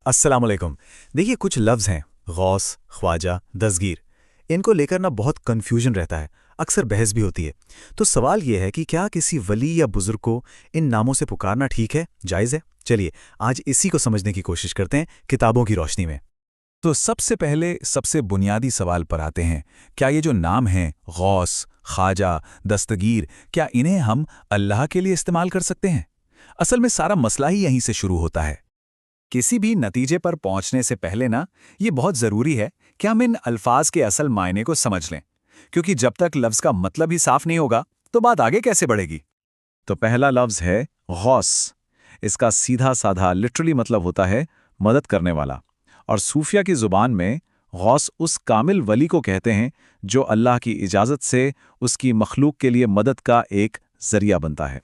अस्सलाम वालेकुम। देखिए कुछ लफ्ज़ हैं गौस, ख्वाजा, दस्तगीर, इनको लेकर ना बहुत कन्फ्यूजन रहता है, अक्सर बहस भी होती है। तो सवाल ये है कि क्या किसी वली या बुज़ुर्ग को इन नामों से पुकारना ठीक है, जायज़ है? चलिए आज इसी को समझने की कोशिश करते हैं किताबों की रोशनी में। तो सबसे पहले सबसे बुनियादी सवाल पर आते हैं। क्या ये जो नाम हैं गौस, ख्वाजा, दस्तगीर, क्या इन्हें हम अल्लाह के लिए इस्तेमाल कर सकते हैं? असल में सारा मसला ही यहीं से शुरू होता है। किसी भी नतीजे पर पहुंचने से पहले ना ये बहुत ज़रूरी है कि हम इन अल्फाज के असल मायने को समझ लें, क्योंकि जब तक लफ्ज़ का मतलब ही साफ नहीं होगा तो बात आगे कैसे बढ़ेगी। तो पहला लफ्ज़ है गौस। इसका सीधा साधा लिटरली मतलब होता है मदद करने वाला, और सूफिया की ज़ुबान में गौस उस कामिल वली को कहते हैं जो अल्लाह की इजाज़त से उसकी मखलूक के लिए मदद का एक ज़रिया बनता है।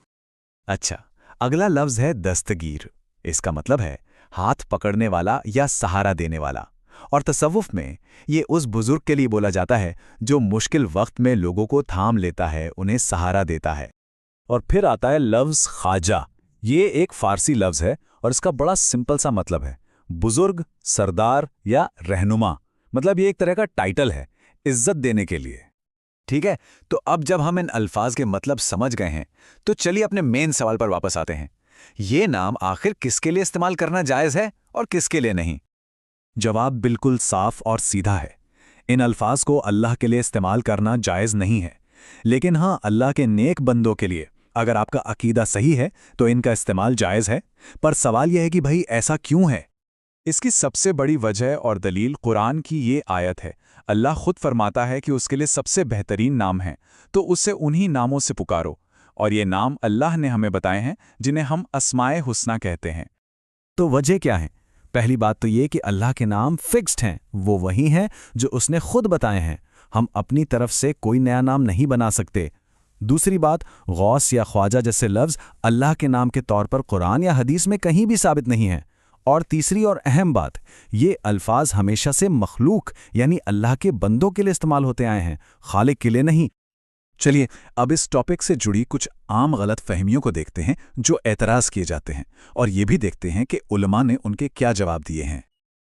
अच्छा, अगला लफ्ज़ है दस्तगीर। इसका मतलब है हाथ पकड़ने वाला या सहारा देने वाला, और तसव्वुफ में ये उस बुज़ुर्ग के लिए बोला जाता है जो मुश्किल वक्त में लोगों को थाम लेता है, उन्हें सहारा देता है। और फिर आता है लफ्ज़ ख्वाजा। ये एक फ़ारसी लफ्ज़ है और इसका बड़ा सिंपल सा मतलब है बुज़ुर्ग, सरदार या रहनुमा। मतलब ये एक तरह का टाइटल है इज्जत देने के लिए। ठीक है, तो अब जब हम इन अल्फाज के मतलब समझ गए हैं तो चलिए अपने मेन सवाल पर वापस आते हैं। ये नाम आखिर किसके लिए इस्तेमाल करना जायज़ है और किसके लिए नहीं? जवाब बिल्कुल साफ और सीधा है। इन अल्फाज को अल्लाह के लिए इस्तेमाल करना जायज़ नहीं है, लेकिन हाँ अल्लाह के नेक बंदों के लिए अगर आपका अकीदा सही है तो इनका इस्तेमाल जायज़ है। पर सवाल यह है कि भाई ऐसा क्यों है? इसकी सबसे बड़ी वजह और दलील कुरान की ये आयत है। अल्लाह खुद फरमाता है कि उसके लिए सबसे बेहतरीन नाम हैं, तो उससे उन्हीं नामों से पुकारो, और ये नाम अल्लाह ने हमें बताए हैं जिन्हें हम अस्माए हुस्ना कहते हैं। तो वजह क्या है? पहली बात तो ये कि अल्लाह के नाम फिक्स्ड हैं, वो वही हैं जो उसने खुद बताए हैं। हम अपनी तरफ से कोई नया नाम नहीं बना सकते। दूसरी बात, गौस या ख्वाजा जैसे लफ्ज़ अल्लाह के नाम के तौर पर कुरान या हदीस में कहीं भी साबित नहीं है। और तीसरी और अहम बात, ये अल्फाज हमेशा से मखलूक यानी अल्लाह के बंदों के लिए इस्तेमाल होते आए हैं, खालिक के लिए नहीं। चलिए अब इस टॉपिक से जुड़ी कुछ आम गलत फहमियों को देखते हैं जो एतराज़ किए जाते हैं, और ये भी देखते हैं कि उलमा ने उनके क्या जवाब दिए हैं।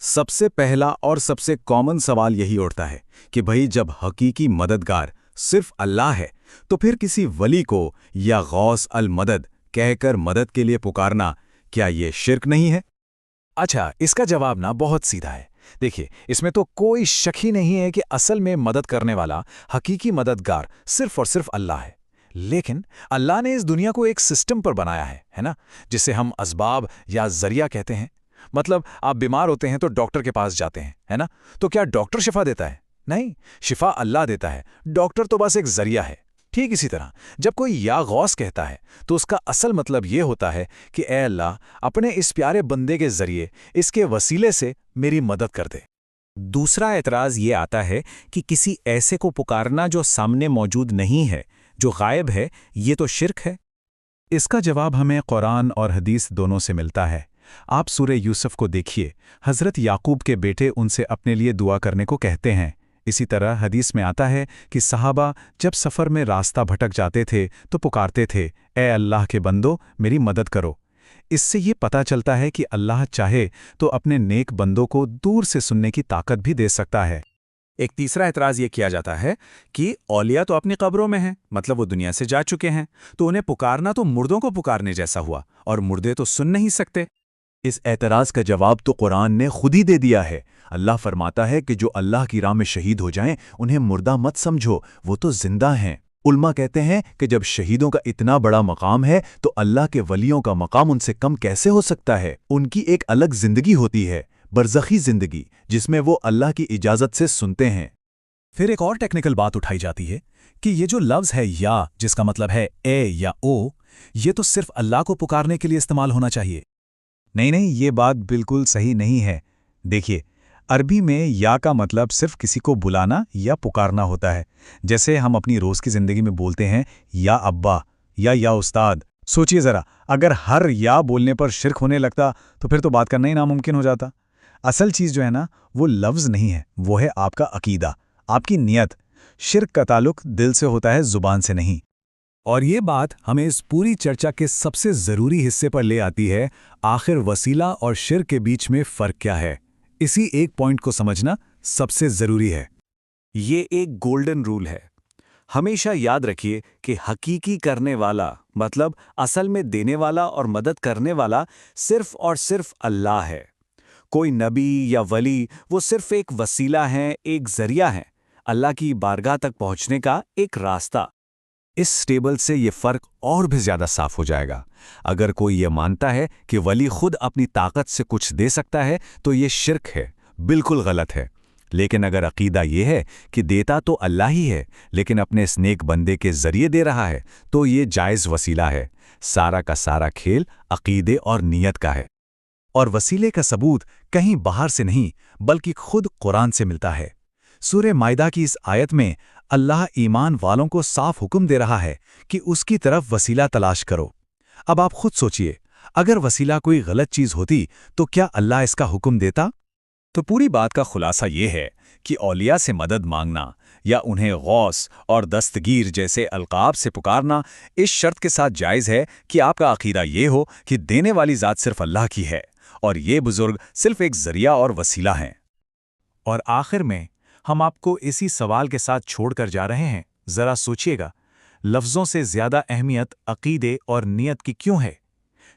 सबसे पहला और सबसे कॉमन सवाल यही उठता है कि भाई जब हकीकी मददगार सिर्फ अल्लाह है तो फिर किसी वली को या गौस अल मदद कहकर मदद के लिए पुकारना, क्या ये शिर्क नहीं है? अच्छा, इसका जवाब ना बहुत सीधा है। देखिए, इसमें तो कोई शक ही नहीं है कि असल में मदद करने वाला हकीकी मददगार सिर्फ और सिर्फ अल्लाह है। लेकिन अल्लाह ने इस दुनिया को एक सिस्टम पर बनाया है ना, जिसे हम असबाब या जरिया कहते हैं। मतलब आप बीमार होते हैं तो डॉक्टर के पास जाते हैं, है ना? तो क्या डॉक्टर शिफा देता है? नहीं, शिफा अल्लाह देता है, डॉक्टर तो बस एक जरिया है। ठीक इसी तरह जब कोई या गौस कहता है तो उसका असल मतलब ये होता है कि ए अल्लाह, अपने इस प्यारे बंदे के जरिए, इसके वसीले से मेरी मदद कर दे। दूसरा एतराज़ ये आता है कि किसी ऐसे को पुकारना जो सामने मौजूद नहीं है, जो गायब है, ये तो शिर्क है। इसका जवाब हमें कुरान और हदीस दोनों से मिलता है। आप सूरे यूसुफ को देखिए, हज़रत याकूब के बेटे उनसे अपने लिए दुआ करने को कहते हैं। इसी तरह हदीस में आता है कि सहाबा जब सफ़र में रास्ता भटक जाते थे तो पुकारते थे, ए अल्लाह के बंदो मेरी मदद करो। इससे ये पता चलता है कि अल्लाह चाहे तो अपने नेक बंदों को दूर से सुनने की ताकत भी दे सकता है। एक तीसरा एतराज़ ये किया जाता है कि औलिया तो अपनी कब्रों में हैं, मतलब वो दुनिया से जा चुके हैं, तो उन्हें पुकारना तो मुर्दों को पुकारने जैसा हुआ, और मुर्दे तो सुन नहीं सकते। इस एतराज़ का जवाब तो कुरान ने खुद ही दे दिया है। अल्लाह फरमाता है कि जो अल्लाह की राह में शहीद हो जाएं, उन्हें मुर्दा मत समझो, वो तो जिंदा हैं। उल्मा कहते हैं कि जब शहीदों का इतना बड़ा मकाम है तो अल्लाह के वलियों का मकाम उनसे कम कैसे हो सकता है? उनकी एक अलग जिंदगी होती है, बरज़खी जिंदगी, जिसमें वो अल्लाह की इजाज़त से सुनते हैं। फिर एक और टेक्निकल बात उठाई जाती है कि ये जो लफ्ज़ है या, जिसका मतलब है ए या ओ, ये तो सिर्फ अल्लाह को पुकारने के लिए इस्तेमाल होना चाहिए। नहीं, ये बात बिल्कुल सही नहीं है। देखिए, अरबी में या का मतलब सिर्फ किसी को बुलाना या पुकारना होता है। जैसे हम अपनी रोज़ की ज़िंदगी में बोलते हैं या अब्बा या उस्ताद। सोचिए ज़रा, अगर हर या बोलने पर शिर्क होने लगता तो फिर तो बात करना ही नामुमकिन हो जाता। असल चीज़ जो है ना, वो लफ्ज़ नहीं है, वो है आपका अकीदा, आपकी नियत। शिर्क का ताल्लुक दिल से होता है, ज़ुबान से नहीं। اور یہ بات ہمیں اس پوری چرچا کے سب سے ضروری حصے پر لے آتی ہے، آخر وسیلہ اور شرک کے بیچ میں فرق کیا ہے؟ اسی ایک پوائنٹ کو سمجھنا سب سے ضروری ہے۔ یہ ایک گولڈن رول ہے۔ ہمیشہ یاد رکھیے کہ حقیقی کرنے والا، مطلب اصل میں دینے والا اور مدد کرنے والا صرف اور صرف اللہ ہے۔ کوئی نبی یا ولی وہ صرف ایک وسیلہ ہیں، ایک ذریعہ ہیں، اللہ کی بارگاہ تک پہنچنے کا ایک راستہ۔ اس سٹیبل سے یہ فرق اور بھی زیادہ صاف ہو جائے گا۔ اگر کوئی یہ مانتا ہے کہ ولی خود اپنی طاقت سے کچھ دے سکتا ہے تو یہ شرک ہے، بالکل غلط ہے۔ لیکن اگر عقیدہ یہ ہے کہ دیتا تو اللہ ہی ہے لیکن اپنے اس نیک بندے کے ذریعے دے رہا ہے تو یہ جائز وسیلہ ہے۔ سارا کا سارا کھیل عقیدے اور نیت کا ہے۔ اور وسیلے کا ثبوت کہیں باہر سے نہیں بلکہ خود قرآن سے ملتا ہے۔ سورہ مائدہ کی اس آیت میں اللہ ایمان والوں کو صاف حکم دے رہا ہے کہ اس کی طرف وسیلہ تلاش کرو۔ اب آپ خود سوچئے، اگر وسیلہ کوئی غلط چیز ہوتی تو کیا اللہ اس کا حکم دیتا؟ تو پوری بات کا خلاصہ یہ ہے کہ اولیاء سے مدد مانگنا یا انہیں غوث اور دستگیر جیسے القاب سے پکارنا اس شرط کے ساتھ جائز ہے کہ آپ کا عقیدہ یہ ہو کہ دینے والی ذات صرف اللہ کی ہے اور یہ بزرگ صرف ایک ذریعہ اور وسیلہ ہیں۔ اور آخر میں ہم آپ کو اسی سوال کے ساتھ چھوڑ کر جا رہے ہیں، ذرا سوچئے گا، لفظوں سے زیادہ اہمیت عقیدے اور نیت کی کیوں ہے؟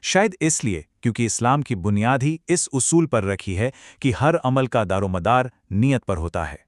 شاید اس لیے کیونکہ اسلام کی بنیاد ہی اس اصول پر رکھی ہے کہ ہر عمل کا دار و مدار نیت پر ہوتا ہے۔